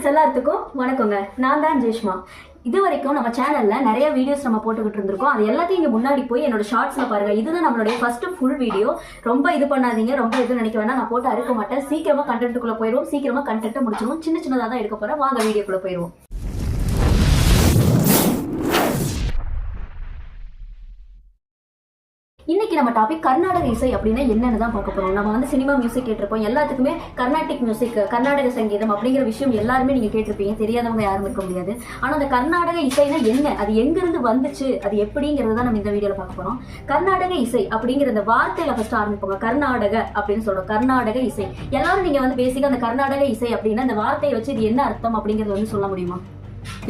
Friends எல்லாத்துக்கும் வணக்கங்க. நான் தான் ஜெஷ்மா. இது வரைக்கும் நம்ம சேனல்ல நிறைய வீடியோஸ் நம்ம போட்டுக்கிட்டு இருந்திருக்கோம். அது எல்லாத்தையும் இங்கே முன்னாடி போய் என்னோட ஷார்ட்ஸ்ல பாருங்க. இதுதான் நம்மளுடைய ஃபர்ஸ்ட் ஃபுல் வீடியோ. ரொம்ப இது பண்ணாதீங்க, ரொம்ப இது நினைக்க வேணாம். நான் போட்டு அறுக்க மாட்டேன். சீக்கிரமா கண்டென்ட்டுக்குள்ள போயிடுவோம். சீக்கிரமா கண்டென்ட்டை முடிச்சிடுவோம். சின்ன சின்னதாக தான் எடுக்க போறேன். வாங்க வீடியோக்குள்ள போயிடுவோம். இன்னைக்கு நம்ம டாபிக் கர்நாடக இசை அப்படின்னா என்னன்னு தான் பார்க்க போறோம். நம்ம வந்து சினிமா மியூசிக் கேட்டிருப்போம். எல்லாத்துக்குமே கர்நாடிக் மியூசிக், கர்நாடக சங்கீதம் அப்படிங்கிற விஷயம் எல்லாருமே நீங்க கேட்டிருப்பீங்க. தெரியாதவங்க யாரும் இருக்க முடியாது. ஆனா அந்த கர்நாடக இசைனா என்ன, அது எங்கிருந்து வந்துச்சு, அது எப்படிங்கிறத நம்ம இந்த வீடியோல பார்க்க போறோம். கர்நாடக இசை அப்படிங்கிற அந்த வார்த்தையில ஃபர்ஸ்ட் ஆரம்பிப்போங்க. கர்நாடக அப்படின்னு சொல்றோம். கர்நாடக இசை எல்லாரும் நீங்க வந்து பேசிக்க அந்த கர்நாடக இசை அப்படின்னா அந்த வார்த்தையை வச்சு இது என்ன அர்த்தம் அப்படிங்கறது வந்து சொல்ல முடியுமா?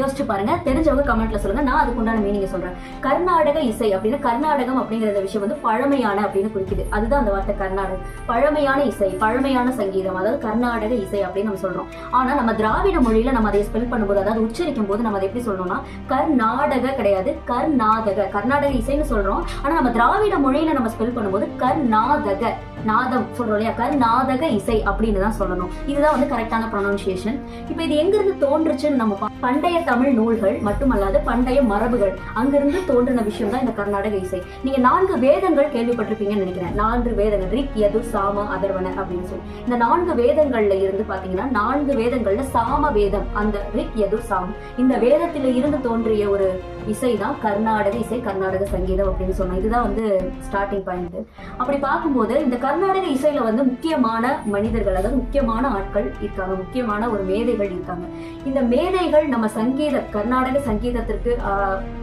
யோசிச்சு பாருங்க. தெரிஞ்சவங்க கமெண்ட்ல சொல்லுங்க. நான் அதுக்கு உண்டான மீனிங் சொல்றேன். கர்நாடக இசை அப்படின்னா கர்நாடகம் அப்படிங்கிற விஷயம் வந்து பழமையான அப்படின்னு குறிக்குது. அதுதான் அந்த வார்த்தை கர்நாடகம். பழமையான இசை, பழமையான சங்கீதம், அதாவது கர்நாடக இசை அப்படின்னு நம்ம சொல்றோம். ஆனா நம்ம திராவிட மொழியில நம்ம அதை ஸ்பெல் பண்ணும்போது, அதாவது உச்சரிக்கும் போது நம்ம அதை எப்படி சொல்லணும்னா கர்நாடக கிடையாது, கர்நாடக. கர்நாடக இசைன்னு சொல்றோம். ஆனா நம்ம திராவிட மொழியில நம்ம ஸ்பெல் பண்ணும்போது கர்நாடக, நாதம் சொல்றோம் இல்லையா, கர்நாடக இசை அப்படின்னு தான் சொல்லணும். இதுதான் வந்து கரெக்டான ப்ரொனன்சியேஷன். இப்ப இது எங்கிருந்து தோன்றுச்சுன்னு நம்ம பண்டைய தமிழ் நூல்கள் மட்டுமல்லாது பண்டைய மரபுகள், அங்கிருந்து தோன்றின விஷயம் தான் இந்த கர்நாடக இசை. நீங்க 4 வேதங்கள் கேள்விப்பட்டிருப்பீங்கன்னு நினைக்கிறேன். 4 வேதங்கள், ரிக், யஜுர், சாம, அதர்வன அப்படின்னு சொல்லி. இந்த 4 வேதங்கள்ல இருந்து பாத்தீங்கன்னா 4 வேதங்கள்ல சாம வேதம், அந்த ரிக், யஜுர், சாம, இந்த வேதத்தில இருந்து தோன்றிய ஒரு இசை தான் கர்நாடக இசை, கர்நாடக சங்கீதம் அப்படின்னு சொன்னோம். இதுதான் வந்து ஸ்டார்டிங் பாயிண்ட். அப்படி பார்க்கும்போது இந்த கர்நாடக இசையில வந்து முக்கியமான மனிதர்கள், அதாவது முக்கியமான ஆட்கள் இருக்காங்க, முக்கியமான ஒரு மேதைகள் இருக்காங்க. இந்த மேதைகள் நம்ம சங்கீத, கர்நாடக சங்கீதத்திற்கு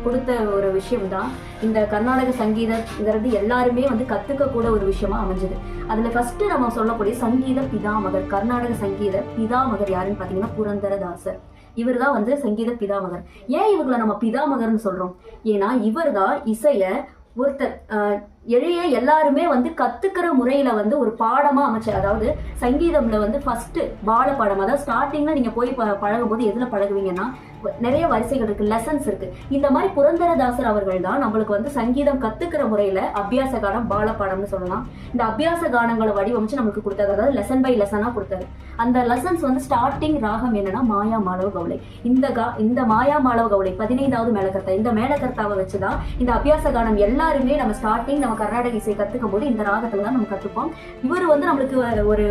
கொடுத்த ஒரு விஷயம் தான் இந்த கர்நாடக சங்கீதங்கிறது எல்லாருமே வந்து கத்துக்க கூட ஒரு விஷயமா அமைஞ்சது. அதுல ஃபர்ஸ்ட் நம்ம சொல்லக்கூடிய சங்கீத பிதாமகர், கர்நாடக சங்கீத பிதாமகர் யாருன்னு பாத்தீங்கன்னா புரந்தரதாசர். இவர் தான் வந்து சங்கீத பிதாமகர். ஏன் இவங்களை நம்ம பிதாமகர்னு சொல்றோம்? ஏன்னா இவர் தான் இசைய ஒருத்தர் எளிய எல்லாருமே வந்து கத்துக்கிற முறையில வந்து ஒரு பாடமா அமைச்சார். அதாவது சங்கீதம்ல வந்து ஃபர்ஸ்ட் பால பாடம், அதாவது ஸ்டார்டிங்ல நீங்க போய் பழகும் போது எதுல பழகுவீங்கன்னா நிறைய வரிசைகள் இருக்கு, லெசன்ஸ் இருக்கு. இந்த மாதிரி புரந்தரதாசர் அவர்கள் தான் நம்மளுக்கு வந்து சங்கீதம் கத்துக்கிற முறையில அபியாச கானம், பால பாடம்னு சொல்லலாம். இந்த அபியாச கானங்களை வடிவமைச்சு நமக்கு கொடுத்தாரு. அதாவது லெசன் பை லெசனா கொடுத்தாரு. அந்த லெசன்ஸ் வந்து ஸ்டார்டிங் ராகம் என்னன்னா மாயா மாளவ கவுளை. இந்த மாயா மாளவ கவுளை 15வது மேலகர்த்தா. இந்த மேலகர்த்தாவை வச்சுதான் இந்த அபியாச கானம் எல்லாருமே நம்ம ஸ்டார்டிங் நம்ம கர்நாடக இசை கத்துக்கும் போது இந்த ராகத்துல தான் நம்ம கத்துப்போம். இவர் வந்து நம்மளுக்கு ஒரு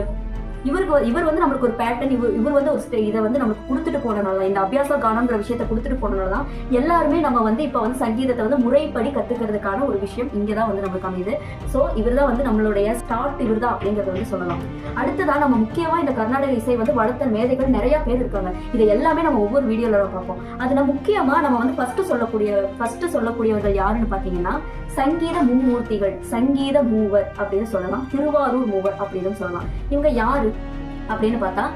இவர் வந்து நம்மளுக்கு ஒரு பேட்டர்ன், இவர் வந்து ஒரு இதை வந்து நமக்கு கொடுத்துட்டு போனனால, இந்த அபியாச கானம்ங்கிற விஷயத்தை கொடுத்துட்டு போனனாலதான் எல்லாருமே நம்ம வந்து இப்ப வந்து சங்கீதத்தை வந்து முறைப்படி கத்துக்கிறதுக்கான ஒரு விஷயம் இங்கதான் வந்து நம்மளுக்கு அமையுது. சோ இவர் தான் வந்து நம்மளுடைய ஸ்டார்ட், இவர் தான் அப்படிங்கறத வந்து சொல்லலாம். அடுத்ததான் நம்ம முக்கியமா இந்த கர்நாடக இசை வந்து வளர்த்த மேதைகள் நிறைய பேர் இருக்காங்க. இதை எல்லாமே நம்ம ஒவ்வொரு வீடியோல பார்ப்போம். அதுல முக்கியமா நம்ம வந்து ஃபர்ஸ்ட் சொல்லக்கூடியவர்கள் யாருன்னு பாத்தீங்கன்னா சங்கீத மும்மூர்த்திகள், சங்கீத மூவர் அப்படின்னு சொல்லலாம், திருவாரூர் மூவர் அப்படின்னு சொல்லலாம். இவங்க யாரு அப்படின்னு பார்த்தா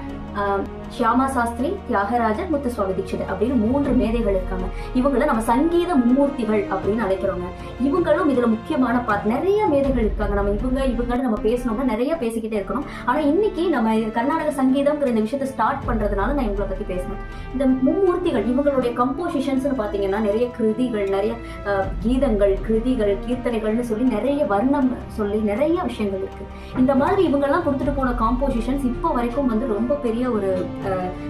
ஷியாமா சாஸ்திரி, தியாகராஜர், முத்துசுவாமி தீட்சிதர் அப்படின்னு 3 மேதைகள் இருக்காங்க. இவங்களை நம்ம சங்கீத மும்மூர்த்திகள் அப்படின்னு அழைக்கிறோங்க. இவங்களும் இதுல முக்கியமான நிறைய மேதைகள் இருக்காங்க. நம்ம இவங்க நம்ம பேசணும்னா நிறைய பேசிக்கிட்டே இருக்கணும். ஆனா இன்னைக்கு நம்ம கர்நாடக சங்கீதம்ங்கிற இந்த விஷயத்தை ஸ்டார்ட் பண்றதுனால நான் இவங்களை பத்தி பேசணும். இந்த மும்மூர்த்திகள் இவங்களுடைய கம்போசிஷன்ஸ் பாத்தீங்கன்னா நிறைய கிருதிகள், நிறைய கீதங்கள், கிருதிகள், கீர்த்தனைகள்னு சொல்லி நிறைய வர்ணம் சொல்லி நிறைய விஷயங்கள் இருக்கு. இந்த மாதிரி இவங்கெல்லாம் கொடுத்துட்டு போன காம்போசிஷன்ஸ் இப்போ வரைக்கும் வந்து ரொம்ப பெரிய ஒரு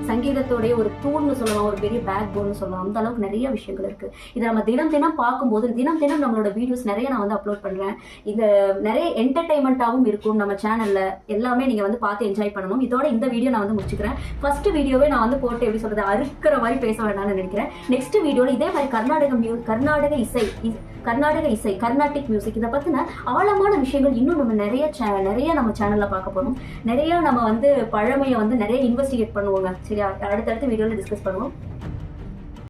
சங்கீதத்தோடைய ஒரு தூண்னு சொல்லலாம், ஒரு பெரிய பேக் போன்னு சொல்லலாம். அந்த அளவுக்கு நிறைய விஷயங்கள் இருக்கு. இதை நம்ம தினம் தினம் பார்க்கும்போது, தினம் தினம் நம்மளோட வீடியோஸ் நிறைய நான் வந்து அப்லோட் பண்றேன். இது நிறைய என்டர்டைன்மெண்ட்டாகவும் இருக்கும் நம்ம சேனல்ல. எல்லாமே நீங்க வந்து பார்த்து என்ஜாய் பண்ணணும். இதோட இந்த வீடியோ நான் வந்து முடிச்சுக்கிறேன். ஃபர்ஸ்ட் வீடியோவே நான் வந்து போட்டு எப்படி சொல்றது, அறுக்கிற மாதிரி பேச வேண்டாம்னு நினைக்கிறேன். நெக்ஸ்ட் வீடியோல இதே மாதிரி கர்நாடக இசை, கர்நாடிக் மியூசிக், இதை பத்தின ஆழமான விஷயங்கள் இன்னும் நம்ம நிறைய நம்ம சேனல்ல பார்க்க போறோம். நிறைய நம்ம வந்து பழமையை வந்து நிறைய இன்வெஸ்டிகேட் பண்ணுவோங்க. சரியா, அடுத்தடுத்த வீடியோல டிஸ்கஸ் பண்ணுவோம்.